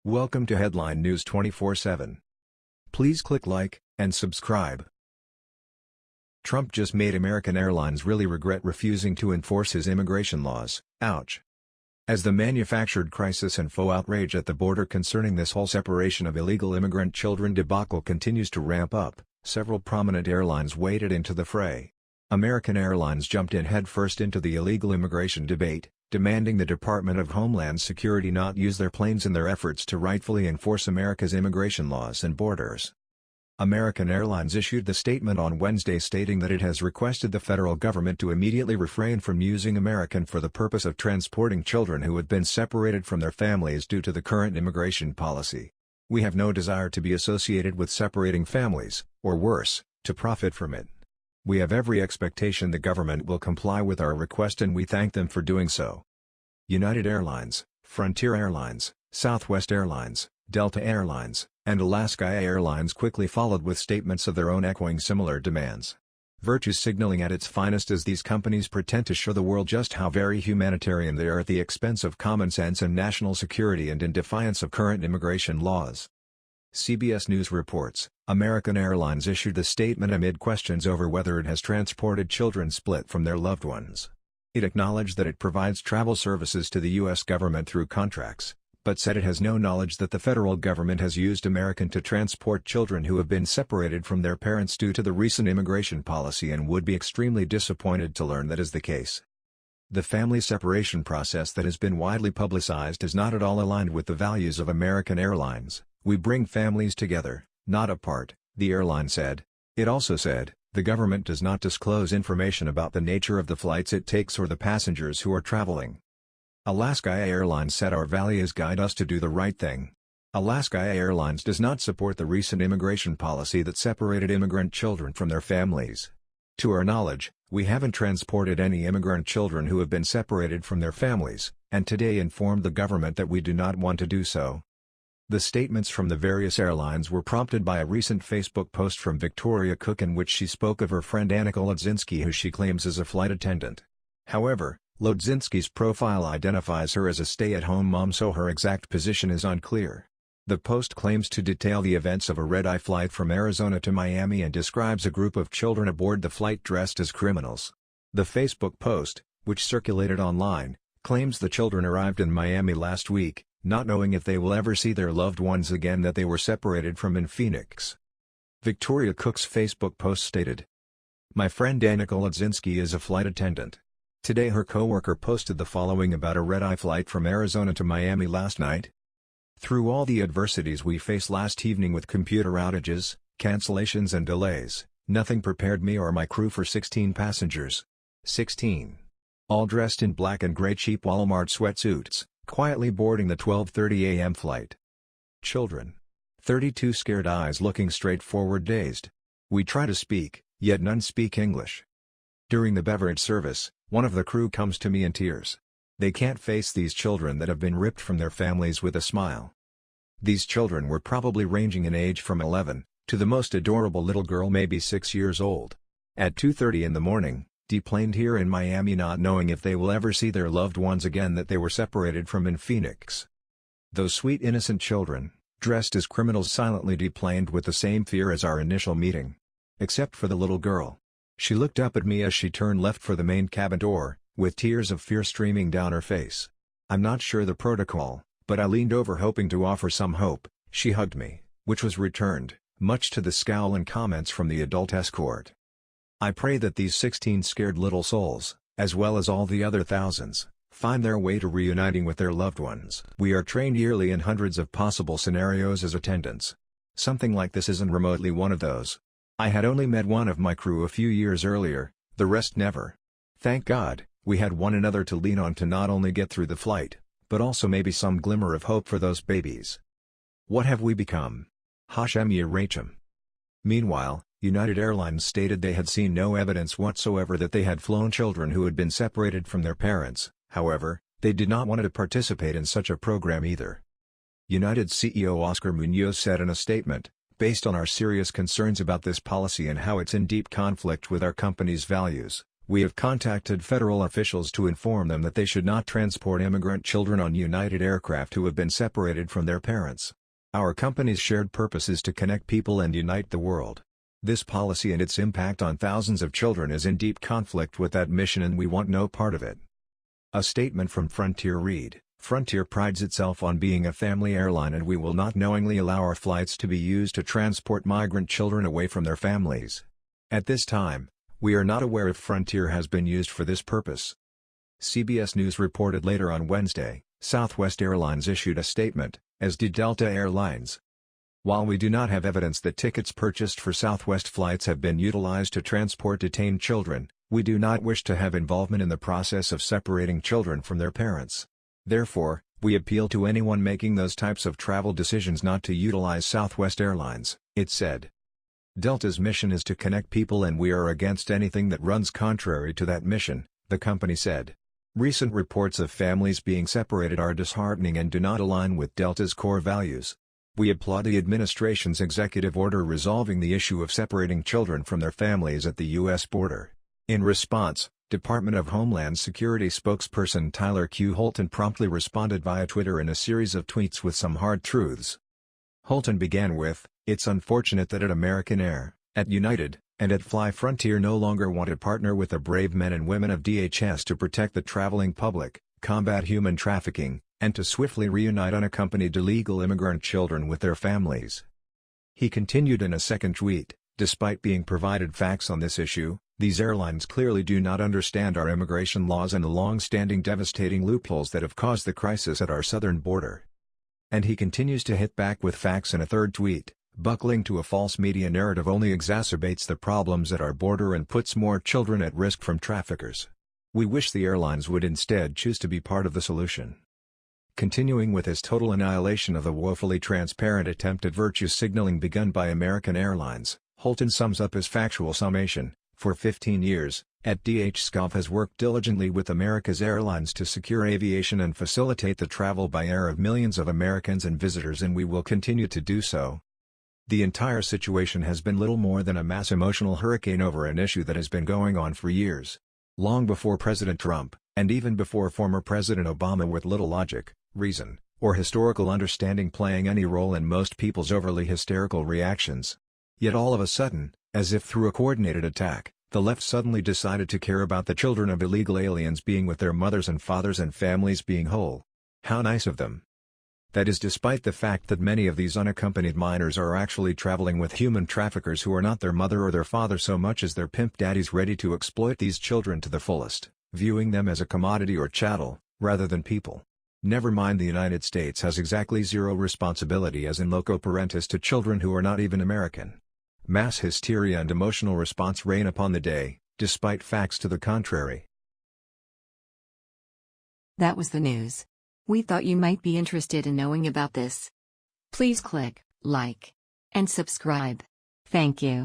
Welcome to Headline News 24/7. Please click like and subscribe. Trump just made American Airlines really regret refusing to enforce his immigration laws. Ouch. As the manufactured crisis and faux outrage at the border concerning this whole separation of illegal immigrant children debacle continues to ramp up, several prominent airlines waded into the fray. American Airlines jumped in headfirst into the illegal immigration debate, demanding the Department of Homeland Security not use their planes in their efforts to rightfully enforce America's immigration laws and borders. American Airlines issued the statement on Wednesday stating that it has requested the federal government to immediately refrain from using American for the purpose of transporting children who had been separated from their families due to the current immigration policy. We have no desire to be associated with separating families, or worse, to profit from it. We have every expectation the government will comply with our request and we thank them for doing so. United Airlines, Frontier Airlines, Southwest Airlines, Delta Airlines, and Alaska Airlines quickly followed with statements of their own echoing similar demands. Virtue signaling at its finest as these companies pretend to show the world just how very humanitarian they are at the expense of common sense and national security and in defiance of current immigration laws. CBS News reports, American Airlines issued the statement amid questions over whether it has transported children split from their loved ones. It acknowledged that it provides travel services to the U.S. government through contracts, but said it has no knowledge that the federal government has used American to transport children who have been separated from their parents due to the recent immigration policy and would be extremely disappointed to learn that is the case. The family separation process that has been widely publicized is not at all aligned with the values of American Airlines. We bring families together, not apart, the airline said. It also said, the government does not disclose information about the nature of the flights it takes or the passengers who are traveling. Alaska Airlines said our values guide us to do the right thing. Alaska Airlines does not support the recent immigration policy that separated immigrant children from their families. To our knowledge, we haven't transported any immigrant children who have been separated from their families, and today informed the government that we do not want to do so. The statements from the various airlines were prompted by a recent Facebook post from Victoria Cook in which she spoke of her friend Annika Lodzinski, who she claims is a flight attendant. However, Lodzinski's profile identifies her as a stay-at-home mom, so her exact position is unclear. The post claims to detail the events of a red-eye flight from Arizona to Miami and describes a group of children aboard the flight dressed as criminals. The Facebook post, which circulated online, claims the children arrived in Miami last week, not knowing if they will ever see their loved ones again that they were separated from in Phoenix. Victoria Cook's Facebook post stated, "My friend Annika Lodzinski is a flight attendant. Today her coworker posted the following about a red-eye flight from Arizona to Miami last night. Through all the adversities we faced last evening with computer outages, cancellations and delays, nothing prepared me or my crew for 16 passengers. 16. All dressed in black and gray cheap Walmart sweatsuits, quietly boarding the 12:30 a.m. flight. Children. 32 scared eyes looking straight forward dazed. We try to speak, yet none speak English. During the beverage service, one of the crew comes to me in tears. They can't face these children that have been ripped from their families with a smile. These children were probably ranging in age from 11, to the most adorable little girl maybe 6 years old. At 2:30 in the morning, deplaned here in Miami not knowing if they will ever see their loved ones again that they were separated from in Phoenix. Those sweet innocent children, dressed as criminals silently deplaned with the same fear as our initial meeting. Except for the little girl. She looked up at me as she turned left for the main cabin door, with tears of fear streaming down her face. I'm not sure the protocol, but I leaned over hoping to offer some hope. She hugged me, which was returned, much to the scowl and comments from the adult escort. I pray that these 16 scared little souls, as well as all the other thousands, find their way to reuniting with their loved ones. We are trained yearly in hundreds of possible scenarios as attendants. Something like this isn't remotely one of those. I had only met one of my crew a few years earlier, the rest never. Thank God, we had one another to lean on to not only get through the flight, but also maybe some glimmer of hope for those babies. What have we become? Hashem Yirachem." Meanwhile, United Airlines stated they had seen no evidence whatsoever that they had flown children who had been separated from their parents. However, they did not want to participate in such a program either. United CEO Oscar Munoz said in a statement, "Based on our serious concerns about this policy and how it's in deep conflict with our company's values, We have contacted federal officials to inform them that they should not transport immigrant children on United aircraft who have been separated from their parents. Our company's shared purpose is to connect people and unite the world. This policy and its impact on thousands of children is in deep conflict with that mission, and we want no part of it. A statement from Frontier read, "Frontier prides itself on being a family airline, and we will not knowingly allow our flights to be used to transport migrant children away from their families. At this time, we are not aware if Frontier has been used for this purpose." CBS News reported later on Wednesday, Southwest Airlines issued a statement, as did Delta Airlines. While we do not have evidence that tickets purchased for Southwest flights have been utilized to transport detained children, we do not wish to have involvement in the process of separating children from their parents. Therefore, we appeal to anyone making those types of travel decisions not to utilize Southwest Airlines, it said. Delta's mission is to connect people, and we are against anything that runs contrary to that mission, the company said. Recent reports of families being separated are disheartening and do not align with Delta's core values. We applaud the administration's executive order resolving the issue of separating children from their families at the U.S. border. In response, Department of Homeland Security spokesperson Tyler Q. Holton promptly responded via Twitter in a series of tweets with some hard truths. Holton began with, "It's unfortunate that at American Air, at United, and at Fly Frontier no longer want to partner with the brave men and women of DHS to protect the traveling public, combat human trafficking, and to swiftly reunite unaccompanied illegal immigrant children with their families." He continued in a second tweet, "Despite being provided facts on this issue, these airlines clearly do not understand our immigration laws and the long-standing devastating loopholes that have caused the crisis at our southern border." And he continues to hit back with facts in a third tweet, "Buckling to a false media narrative only exacerbates the problems at our border and puts more children at risk from traffickers. We wish the airlines would instead choose to be part of the solution." Continuing with his total annihilation of the woefully transparent attempt at virtue signaling begun by American Airlines, Holton sums up his factual summation, "For 15 years, at DHSCOV has worked diligently with America's airlines to secure aviation and facilitate the travel by air of millions of Americans and visitors, and we will continue to do so. The entire situation has been little more than a mass emotional hurricane over an issue that has been going on for years. Long before President Trump, and even before former President Obama, with little logic, reason, or historical understanding playing any role in most people's overly hysterical reactions. Yet all of a sudden, as if through a coordinated attack, the left suddenly decided to care about the children of illegal aliens being with their mothers and fathers and families being whole. How nice of them. That is despite the fact that many of these unaccompanied minors are actually traveling with human traffickers who are not their mother or their father so much as their pimp daddies ready to exploit these children to the fullest, viewing them as a commodity or chattel, rather than people. Never mind, the United States has exactly zero responsibility as in loco parentis to children who are not even American. Mass hysteria and emotional response reign upon the day, despite facts to the contrary." That was the news. We thought you might be interested in knowing about this. Please click like and subscribe. Thank you.